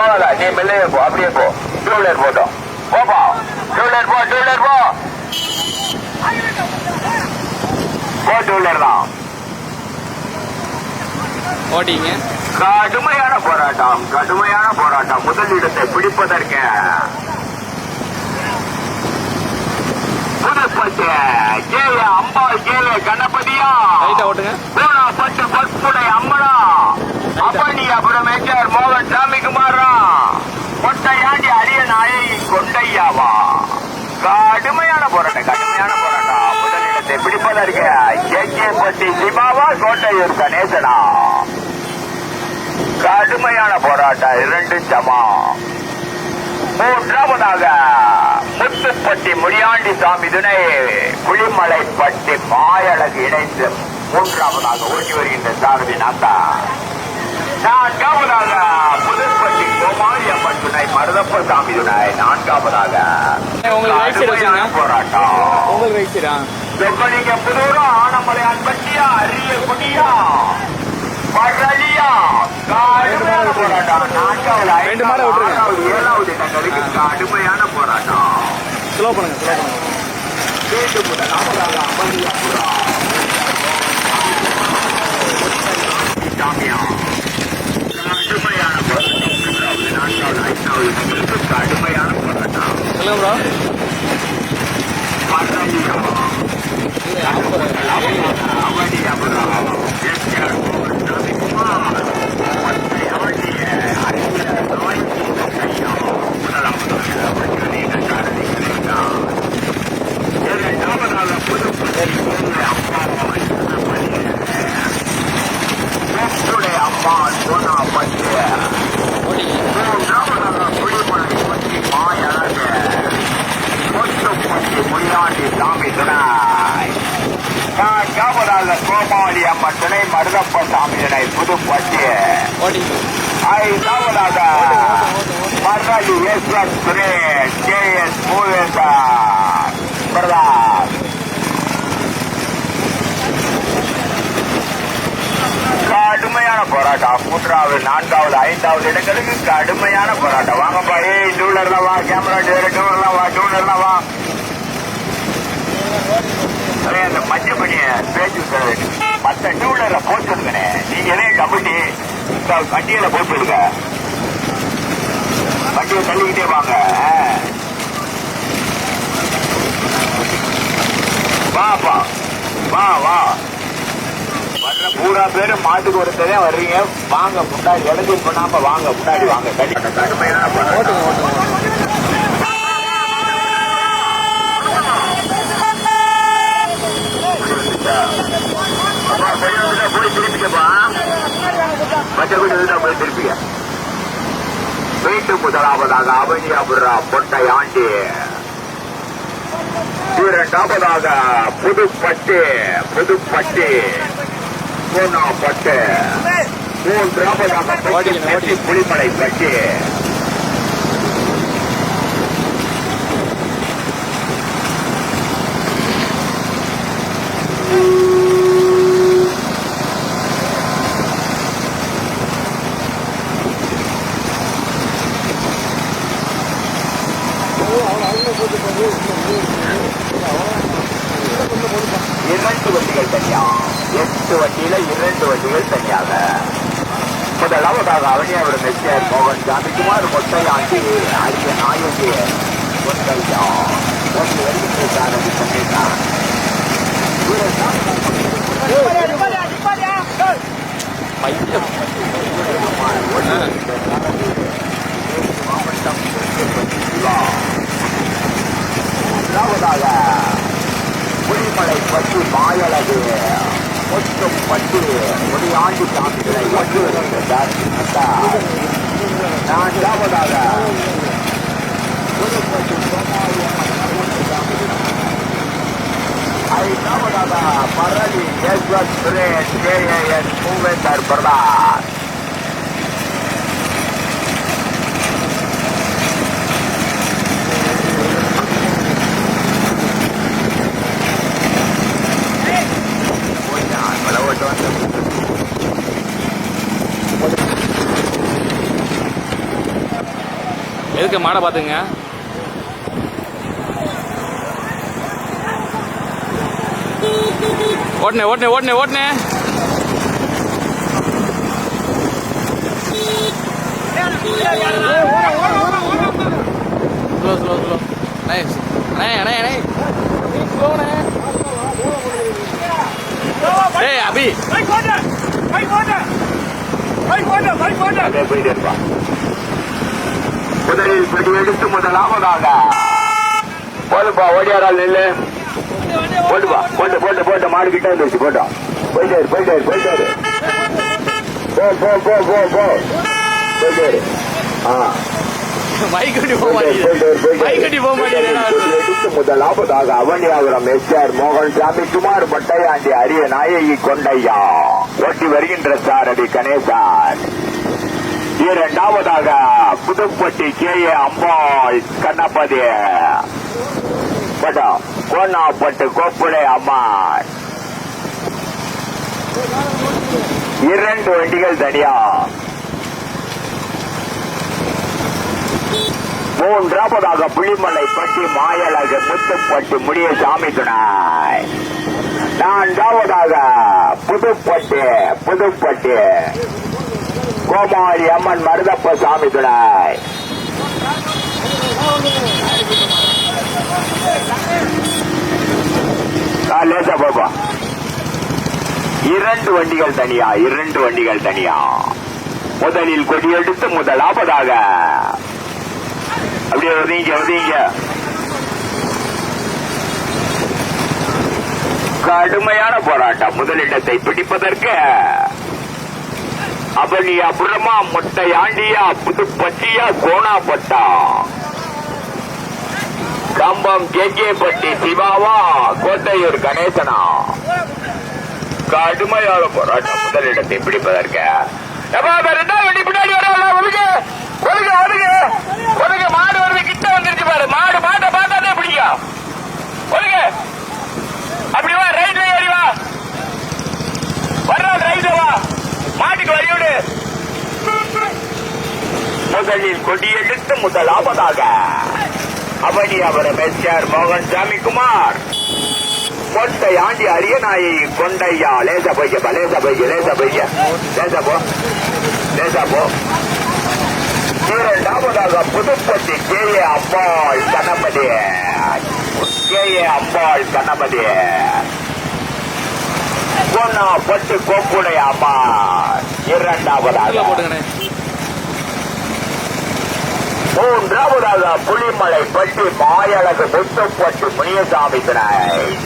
போகாத, நீ மெல்லையே போ, அப்படியே போ. டூ வீலர் போட்டோம், போப்பா. டூ வீலர் போ, டூ வீலர் போ, டூ வீலர் தான் ஓட்டிங்க. கடுமையான போராட்டம், கடுமையான போராட்டம். முதலிடத்தை பிடிப்பதற்கு புதுப்பட்டு கேஏ அம்பாள், கேஏ கணபதியா, பூனாப்பட்டு பற்புடை அம்மனா, அப்பனியாபுரம் மேஜர் மோகன் சாமிக்குமாரா, கொட்டையாண்டி அரிய நாயை கொண்டையாவா. கடுமையான போராட்டம், கடுமையான போராட்டம். முதலிடத்தை பிடிப்பதற்கு கேகேப்பட்டி சிவாவா, கோட்டையூர் கணேசனா. கடுமையான போராட்டம், 2 சமம். மூன்றாவதாக முத்துப்பட்டி முடியாண்டி சாமி துணை குளிமலைப்பட்டி மாயழகு இணைந்து மூன்றாவதாக ஓட்டி வருகின்ற சாரதி நாத்தா. நான்காவதாக புதுப்பட்டி கோமாரியம்மன் துணை மருதப்ப சாமி துணை நான்காவதாக. போராட்டம் வெப்பனிக்க புதூரா, ஆனமலை அன்பட்டியா, அரிய குடியா, பழலியா. கடுமையான போராட்டம். 4வது 5வது 7வது இடங்களுக்கு கடுமையான போராட்டம். ஸ்லோ பண்ணுங்க. மீண்டும் முதலாவதாக அமளியாபுரம் சாமியா. கடுமையான போராட்டம். 3வது 4வது 5வது இடங்களுக்கு கடுமையான போராட்டம். பழலியா, அமளியாபுரம் கோமாளி அம்மன் துணை மருதப்ப சாமி துணை புதுப்பட்டி. 5வதாக மரளி ஈஸ்வர் சுரேஷ் கேஎஸ் மூவேந்தர் பிரதாஸ். கடுமையான போராட்டம். 3வது 4வது 5வது இடங்களுக்கு கடுமையான போராட்டம். வாங்கப்பா, டூலர்ல வா, கேமரா டூலர்ல வா, டூலர்ல வா. அந்த மஞ்சள் பணிய பேச்சு மற்ற டூலர்ல போட்டுருக்கனே, நீங்க எதையும் கமிட்டி வண்டியில போட்டுருங்க. வண்டியை தள்ளிக்கிட்டே வாங்க. வாப்பா, வா வா. வர்ற பூரா பேரு மாட்டுக்கு ஒருத்தரே வர்றீங்க. வாங்க முன்னாடி, இடத்துல பண்ணாம வாங்க, முன்னாடி வாங்க. கடுமையான போய் திருப்பிக்கப்பா, மற்றபடி போய் திருப்பிக்க. மீண்டும் முதலாவதாக அவனியாபுரம் பொட்டையாண்டி. 2வதாக புதுப்பட்டி பூனாப்பட்டு. 3வதாக புலிமலைப்பட்டி. இரண்டு வண்டிகள் தனியா, 8 வண்டியில 2 வண்டிகள் தனியாக. முதலாவதாக அவனியாபுரம் மேஜர் மோகன் சாமிக்குமார் கொட்டையாண்டி அரிய நாயகி கொட்டையா. 1 வருடத்தை சாரதி பண்ணிட்டான். முதலாவதாக புலிமலைப்பட்டி மாயழகு முத்துப்பட்டி முடியாண்டி சாமிகளை ஒன்று வருகின்றார். 4வதாக புதுப்பட்டி 5வதாக மரளி ஈஸ்வர் சுரேஷ் கேஎஸ் மூவேந்தர் பிரதாஸ். எதுக்கு மாடை பார்த்துங்க. ஓட்டுனே ஓட்டுனே ஓட்டுனே ஓட்டுனே. Slow slow slow. நைஸ் அண்ணே அண்ணே அண்ணே ஸ்லோண்ணே. ஏய் அபி அப்படியே போயிட்டே இருப்பான். முதலில் பிடி எடுத்து முதலாவதாக போதுப்பா, ஓடியாரால் நில்லு. போட்டுப்பா, போட்டு போட்டு போட்டு மாடு கிட்ட வந்துருச்சு. போட்டோம், போயிட்டாரு போயிட்டாரு போயிட்டாரு. போ போ போ போ போ போயிட்டாரு. பைக் கட்டி போக மாட்டேங்குது. பைக் கட்டி போக மாட்டேங்குது. முதலாவதாக அவனியாபுரம் எஸ்ஆர் மோகன் சாமி குமார் பட்டையாண்டி அரிய நாயகி கொண்டையா ஓட்டி வருகின்ற சாரதி கணேசன். இரண்டாவதாக புதுப்பட்டி கே.ஏ. அம்பாள் கண்ணப்பதி பட்டம் கோனாப்பட்டு கோப்புடை அம்மாள். 2 வண்டிகள் தனியா. மூன்றாவதாக புலிமலை பட்டி மாயலகு முத்துப்பட்டி முடிய சாமி துணை. 4வதாக புதுப்பட்டி புதுப்பட்டி கோமாளி அம்மன் மருதப்ப சாமி துணை. லேசா பாப்பா. 2 வண்டிகள் தனியா, 2 வண்டிகள் தனியா. முதலில் கொடியெடுத்து முதலாவதாக அப்படியே ஒதுங்க ஒதுங்க. கடுமையான போராட்டம் முதலிடத்தை பிடிப்பதற்கு. அவனியா புறமா முட்டையாண்டியா புதுப்பட்டியா கோணாப்பட்டா கம்பம் கேகேப்பட்டி சிவாவா கோட்டையூர் கணேசனா. கடுமையான போராட்டம் முதலிடத்தை பிடிப்பதற்கு. பின்னாடி வர மாடு வருது, கிட்ட வந்துருச்சு பாரு. மாடு மாட்டை பார்த்தாதே பிடிக்கும். ஒழுங்க அப்படி வா, ரைட்ல ஏறி வா. வர்ற ரைட்ல வா, மாட்டுக்கு வழியோடு. முதலில் கொடியெடுத்து முதலாவதாக அவனியாபுரம் எஸ்ஆர் மோகன் சாமி குமார் மொட்டை ஆண்டி அரியநாயை கொண்டையா. லேசா போய்க்க லேசா போய்க்க லேசா போய்க்க லேசா போ லேசா போ. இரண்டாவதாக புதுப்பட்டி கே.ஏ. அம்பாள் கணபதி கே.ஏ. அம்பாள் கணபதி கோனாப்பட்டு கோப்புடைய அம்மாள். இரண்டாவதாக போட்டுங்கண்ணே. மூன்றாவதாக புலிமலை பட்டி மாயழகு முத்துப்பட்டு முனியசாமி துணை.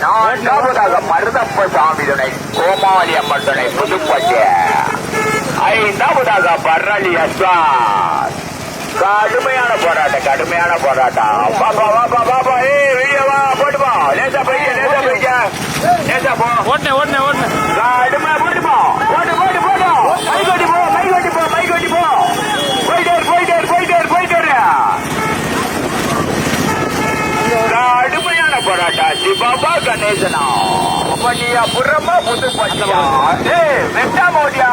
4வதாக மருதப்ப சாமி துணை கோமாளி அம்மன் துணை புதுப்பட்டி. 5வதாக பர்ரளி அஸ்வான். கடுமையான போராட்டம் கடுமையான போராட்டம். பாப்பா பாப்பா பாப்பா. வெளியவா போட்டுப்பா. லேசா போய்க்க லேசா போய்க்க லேசா போ. ஓட்டுனே ஓட்டுனே ஓட்டுனே. கடுமையா போட்டுப்பா. போட்டு போட்டு போட்டு மை கொட்டி போ மை கொட்டி போ மை கொட்டி போ. போயிட்டாரு போயிட்டாரு போயிட்டாரு போயிட்டாரு. கடுமையான போராட்டம். சிபாபா கணேசனா பண்ணியா புறமா புதுப்பட்டியா. வெட்டாம ஓடியா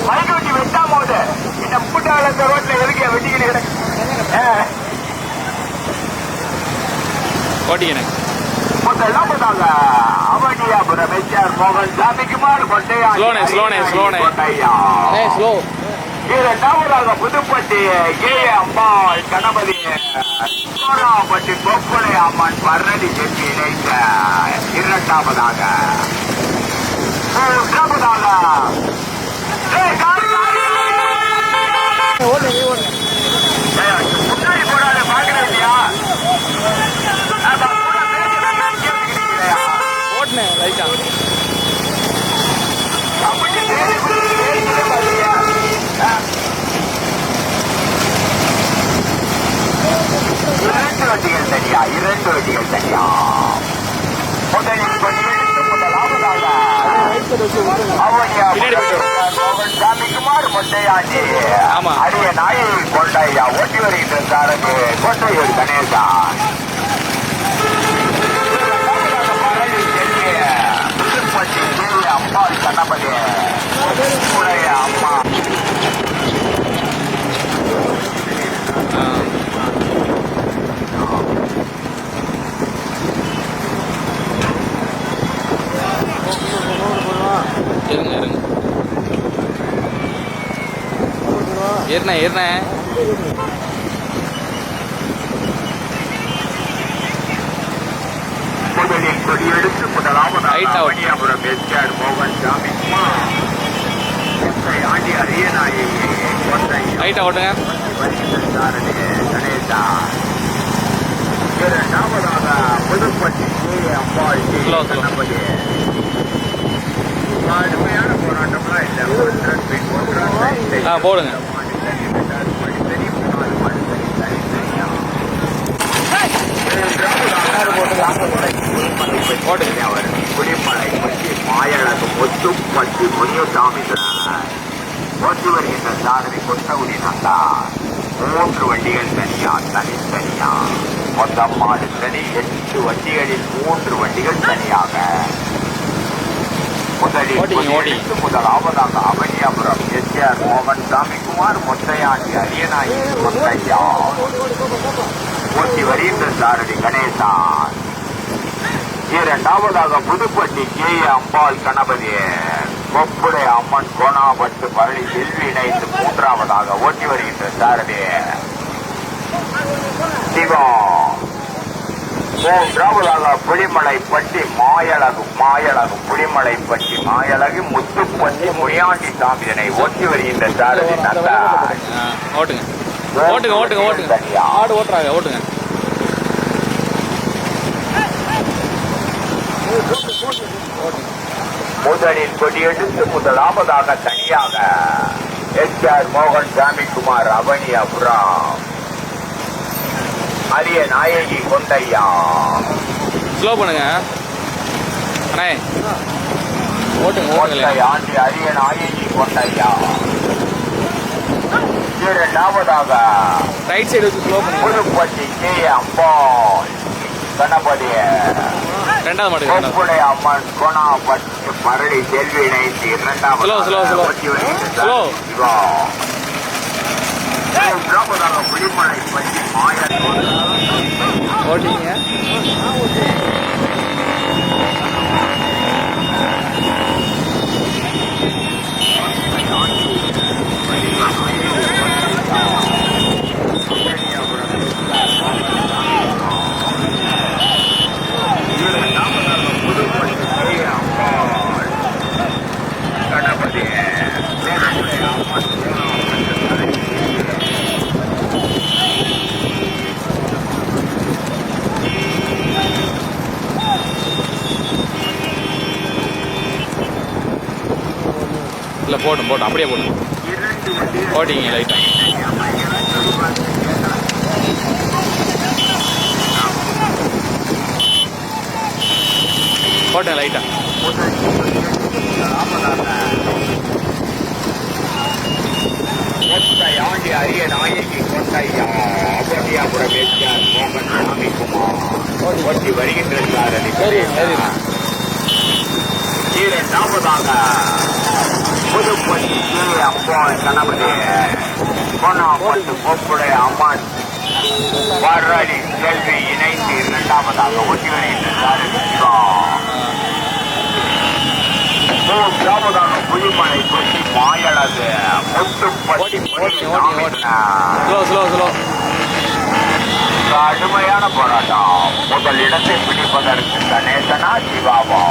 மைக் வெட்டி வெட்டாம ஓடு. இந்த புட்டாள ரோட்ல எதுக்கு வெட்டிக்கிட்டு ஓட்டிங்கண்ணே. முதலாவதாக அவனியாபுரம் எஸ்ஆர் மோகன் சாமி குமார் கொண்டையா ஸ்லோனே ஸ்லோனே ஸ்லோனே. கொண்டையா. ஸ்லோ. இரண்டாவதாக புதுப்பட்டி கே.ஏ. அம்பாள் கணபதி கோனாப்பட்டி கோப்புடை அம்மன் பர்ரடி செட்டி இணைத்த. இரண்டாவதாக மூன்றாவதாக முன்னாடி போடாத பாக்குறேன் இல்லையா. ஓட்டுனே லைட்டா. இரண்டு வண்டிகள் தனியா 2 வண்டிகள் தனியா. முதலில் கொடியெடுத்து முதலாவதாக மோகன் சாமி குமார் மொட்டையாண்டி ஆமா. அரிய நாயை கொண்டையா ஓட்டி வருகின்ற சாரதி கோட்டையூர் கணேசா. புதுப்பட்டி கே.ஏ. அம்பாள் கணபதி உடைய அம்மா. ஏறினேன் ஏறினேன். முதலில் கொடியெடுத்து முதலாவது Right out. அவனியாபுரம் எஸ்ஆர் மோகன் ஜாமிக்குமார் ஆண்டி அரியநாயை லைட்டாக ஓட்டுங்க. கணேசா இரண்டாவதாக புதுப்பட்டி அம்பாள் Slow, slow. கணபதி கடுமையான போராட்டம்லாம் இல்லை. போடுங்க. குடிமலை பற்றி மாயழகு முத்துப்பட்டி முனியசாமி ஓட்டி வருகின்ற சாதனை கொத்தகுடி நல்லார் 3 வண்டிகள் தனித்தனியா மொத்தம் 6 தனி 8 வண்டிகளில் 3 வண்டிகள் தனியாக முதலாவதாக அவனியாபுரம் எஸ்ஆர் மோகன் சாமிக்குமார் மொத்தையாண்டி அரியநாயி மொத்தையா ஓட்டி வருகின்ற சாரதி கணேசன். இரண்டாவதாக புதுப்பட்டி அம்பாள் கணபதி கொப்புடை அம்மன் கோணாபட்டு பரளி செல்வி இணைத்து மூன்றாவதாக ஓட்டி வருகின்ற சாரதி சிவா. மூன்றாவதாக புலிமலை பட்டி மாயழகு புலிமலை பட்டி மாயழகு முத்துப்பட்டி முனியாண்டி சாமியனை ஓட்டி வருகின்ற சாரதி நந்தா. ஓட்டுங்க ஓட்டுங்க ஓட்டுங்க ஓட்டுங்க. ஆடு ஓட்டுறாங்க ஓட்டுங்க. முதலில் கொடியெடுத்து முதலாவதாக தனியாக எஸ்ஆர் மோகன் சாமிக்குமார் அவனியாபுரம் அரிய நாயகி கொண்டையா. ஸ்லோ பண்ணுங்க அண்ணே. ஓட்டுங்க ஓட்டுங்க. ஆண்டி அரிய நாயகி கொண்டையா. இரண்டாவதாக ரைட் சைடு வச்சு ஸ்லோ பண்ணுங்க. புதுப்பட்டி அம்பாள் கணபதி ரெண்டாவது மாடு. கொப்புடை அம்மன் கோணாபட்டு பரளி செல்வி இணைத்து இரண்டாவது மூன்றாவதாக புலிமலை பற்றி ஓட்டிங்க. கணபதி இல்லை போட்டும் போட்டும் அப்படியே போட்டும். ஓட்டிங்க லைட்டாக. போட்டேன் லைட்டாக. ஆண்டி அரிய நாயகி கொண்டையா அவனியாபுரம் எஸ்ஆர் மோகன் சாமிக்குமார் ஓட்டி வருகின்ற சாரதி. இரண்டாவதாக புதுப்பட்டி அம்பாள் கணபதி கோணாபட்டு கொப்புடை அம்மன் பரளி செல்வி இணைந்து இரண்டாவதாக ஓட்டி வருகின்ற சாரதி சிவா. மூன்றாவதாக புலிமலை பற்றி மாயழகு முத்துப்பட்டி ஸ்லோ ஸ்லோ ஸ்லோ. கடுமையான போராட்டம். முதல் இடத்தை பிடிப்பதற்கு கணேசனா சிவாவா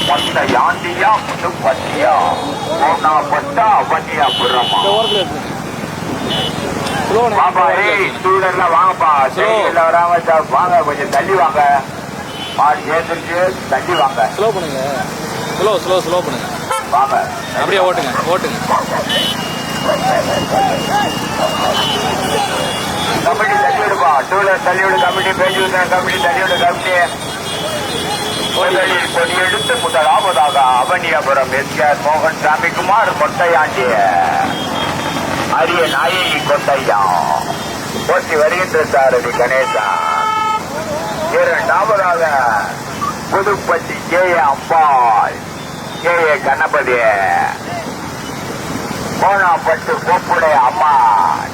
மொத்த யாண்டியா முத்துப்பட்டியா கோணாபட்டா அவனியாபுரமா. பாப்பா ஏய் ஸ்டூடெண்ட்ல வாங்கப்பா. சைக்கிள்ல வராம வாங்க, கொஞ்சம் தள்ளி வாங்க. மாடு சேர்ந்துருச்சு, தள்ளி வாங்க. ஸ்லோ பண்ணுங்க. ஸ்லோ ஸ்லோ ஸ்லோ பண்ணுங்க. வாங்க அப்படியே ஓட்டுங்க ஓட்டுங்க. கமிட்டி தள்ளி விடுப்பா. டூலர் தள்ளி விடு. கமிட்டி பேசி விடுறேன். கமிட்டி தள்ளி விடு. கமிட்டி முதலில் கொடியெடுத்து முதலாவதாக அவனியாபுரம் எஸ்ஆர் மோகன் சாமிக்குமார் மொட்டையாண்டி அரிய நாயகி கொண்டையா ஓட்டி வருகின்ற சாரதி கணேசா. இரண்டாவதாக புதுப்பட்டி அம்பாள் கணபதி கோணாபட்டு கோப்புடை அம்மாள்.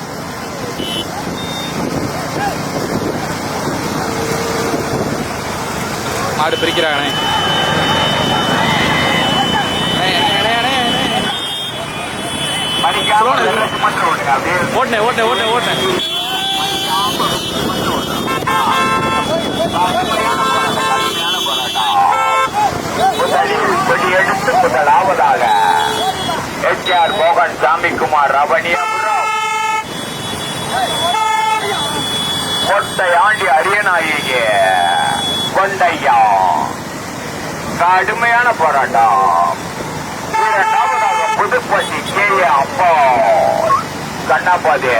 ஆடு பிரிக்கிறாங்கண்ணே. மணிக்கு ஓட்டினேன் ஓட்டினேன் ஓட்டினேன் ஓட்டினேன் எடுத்து முதலாவதாக எச்ஆர் மோகன் சாமிக்குமார் ரவணியபுரம் மொட்டை ஆண்டி அரியநாயகி கொண்டையா கடுமையான போராட்டம். இரண்டாவதாக புதுப்பட்டி கே அப்பா கண்ணாபாதி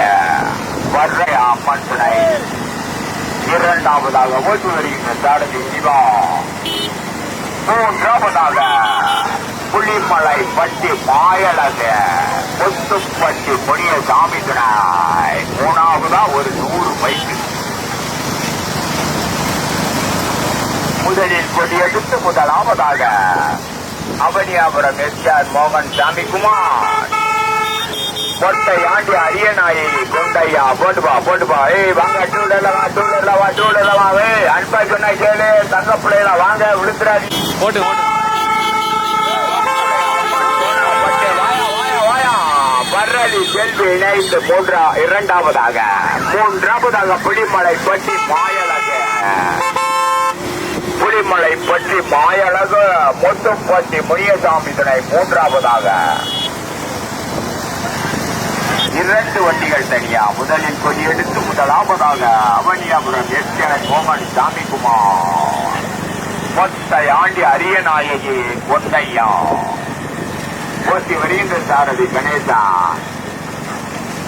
வர்ற அம்மன் துணை. இரண்டாவதாக ஓட்டு வருகின்ற சாரதி சிவா. மூன்றாவதாக புலிமலை பட்டி மாயழகு முத்துப்பட்டி பொடிய சாமி துணை. மூணாவதா ஒரு 100 பைக்கு. முதலில் கொடியெடுத்து முதலாவதாக அவனியாபுரம் எஸ்ஆர் மோகன் சாமிக்குமார் மொட்டை ஆண்டி அரியநாயகி கொண்டையா. போட்டுப்பா ஏய் வாங்க டூலர்ல வா அன்பா சொன்னா கேளு தங்க பிள்ளைல வாங்க விழுத்துறாதி. ஓட்டு ஓட்டு பர்ரலி செல்வி இணைந்து இரண்டாவதாக புலிமலை பட்டி மாயழகு முத்துப்பட்டி முனியசாமி துணை. மூன்றாவதாக 2 வண்டிகள் தனியா. முதலில் கொடியெடுத்து முதலாவதாக அவனியாபுரம் எஸ்ஆர் மோகன் சாமிக்குமார் மொட்டை ஆண்டி அரியநாயகி கொண்டையா. ஓட்டி வருகின்ற சாரதி கணேசா.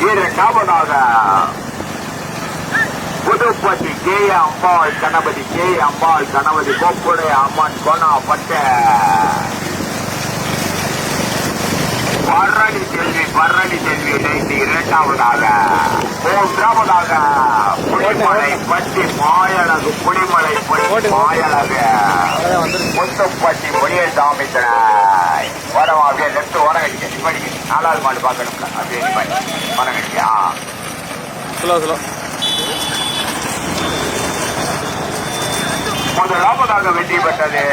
இரண்டாவதாக புதுப்பட்டி கே அம்பாள் கணபதி கோப்புடைய அம்மன் கோணா பட்ட பரணி செல்வி இணைந்து இரண்டாவதாக. மூன்றாவதாக புலிமலை பட்டி மாயழகு முத்துப்பட்டி முனியசாமி துணை. வரவா அப்படியே லெப்ட் ஓரம் கடிக்க நிப்படிக்க. 4வது மாடு பார்க்கணும்ல அப்படியே நிப்பாடி ஓரம் கடிக்கா. ஸ்லோ முதலாவதாக வெற்றி பெற்றது